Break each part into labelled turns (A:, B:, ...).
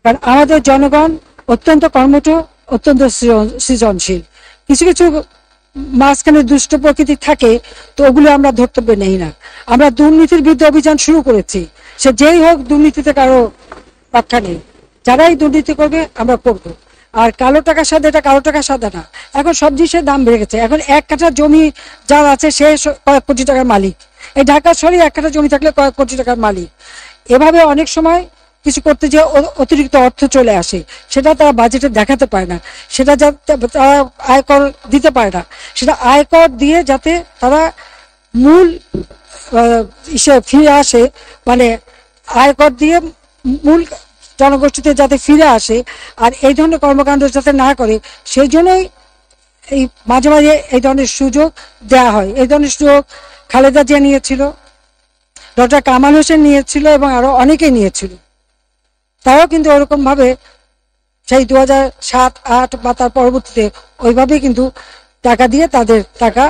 A: কারণ আমাদের জনগণ অত্যন্ত কর্মঠ, অত্যন্ত সৃজনশীল। কিছু কিছু মাঝখানে দুষ্ট প্রকৃতি থাকে, তো ওগুলো আমরা ধর্তব্যে নেই না। আমরা দুর্নীতির বিরুদ্ধে অভিযান শুরু করেছি, সে যেই হোক, দুর্নীতিতে কারো রক্ষা নেই। যারাই দুর্নীতি করবে আমরা করব। আর কালো টাকার সাথে, এটা কালো টাকার সাথে না, এখন সব জিনিসের দাম বেড়ে গেছে। এখন 1 কাঠা জমি যার আছে সে কয়েক কোটি টাকার মালিক। এই ঢাকা শহরে 1 কাঠা জমি থাকলে কয়েক কোটি টাকার মালিক। এভাবে অনেক সময় কিছু করতে যে অতিরিক্ত অর্থ চলে আসে, সেটা তারা বাজেটে দেখাতে পারে না, সেটা তারা আয়কর দিতে পারে না। সেটা আয়কর দিয়ে যাতে তারা মূল ফিরে আসে, মানে আয়কর দিয়ে মূল জনগোষ্ঠীতে যাতে ফিরে আসে, আর এই ধরনের কর্মকাণ্ড যাতে না করে, সেই জন্যই এই মাঝে মাঝে এই ধরনের সুযোগ দেওয়া হয়। এই ধরনের সুযোগ খালেদা জিয়া নিয়েছিল, ডক্টর কামাল হোসেন নিয়েছিল, এবং আরো অনেকেই নিয়েছিল। তারাও কিন্তু ওরকমভাবে সেই 2007-08 বা তার পরবর্তীতে ওইভাবেই কিন্তু টাকা দিয়ে তাদের টাকা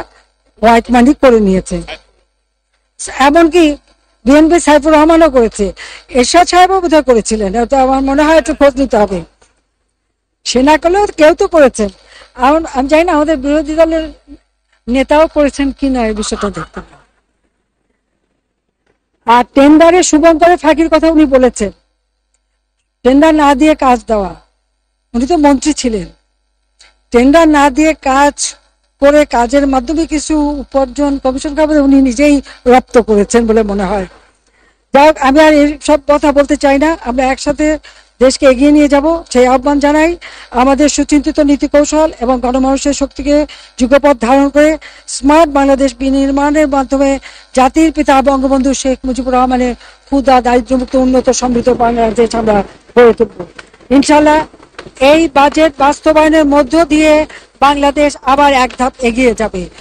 A: হোয়াইট মানি করে নিয়েছে। এমনকি বিএনপি সাইফুর রহমানও করেছে, এরশাদ সাহেবও বোধহয় করেছিলেন, এটা আমার মনে হয় একটু খোঁজ নিতে হবে। সে না করলেও কেউ তো করেছেন। আমি জানি না আমাদের বিরোধী দলের নেতাও করেছেন কিনা, এই বিষয়টা দেখতে। আর টেন্ডারে শুভঙ্করের ফাঁকির কথা উনি বলেছেন, টেন্ডার না দিয়ে কাজ দেওয়া। উনি তো মন্ত্রী ছিলেন, টেন্ডার না দিয়ে কাজ করে কাজের মাধ্যমে কিছু উপার্জন কমিশন খাবে উনি নিজেই রপ্ত করেছেন বলে মনে হয়। যাই হোক, আমি আর এই সব কথা বলতে চাই না। আমরা একসাথে দেশকে এগিয়ে নিয়ে যাব, সেই আহ্বান জানাই। আমাদের সুচিন্তিত নীতি কৌশল এবং গণমানুষের শক্তিকে যুগপথ ধারণ করে স্মার্ট বাংলাদেশ বিনির্মাণের মাধ্যমে জাতির পিতা বঙ্গবন্ধু শেখ মুজিবুর রহমানের ক্ষুধা, দারিদ্র্যমুক্ত, উন্নত, সমৃদ্ধ বাংলাদেশ আমরা গড়ে তুলব। ইনশাল্লাহ এই বাজেট বাস্তবায়নের মধ্য দিয়ে বাংলাদেশ আবার এক ধাপ এগিয়ে যাবে।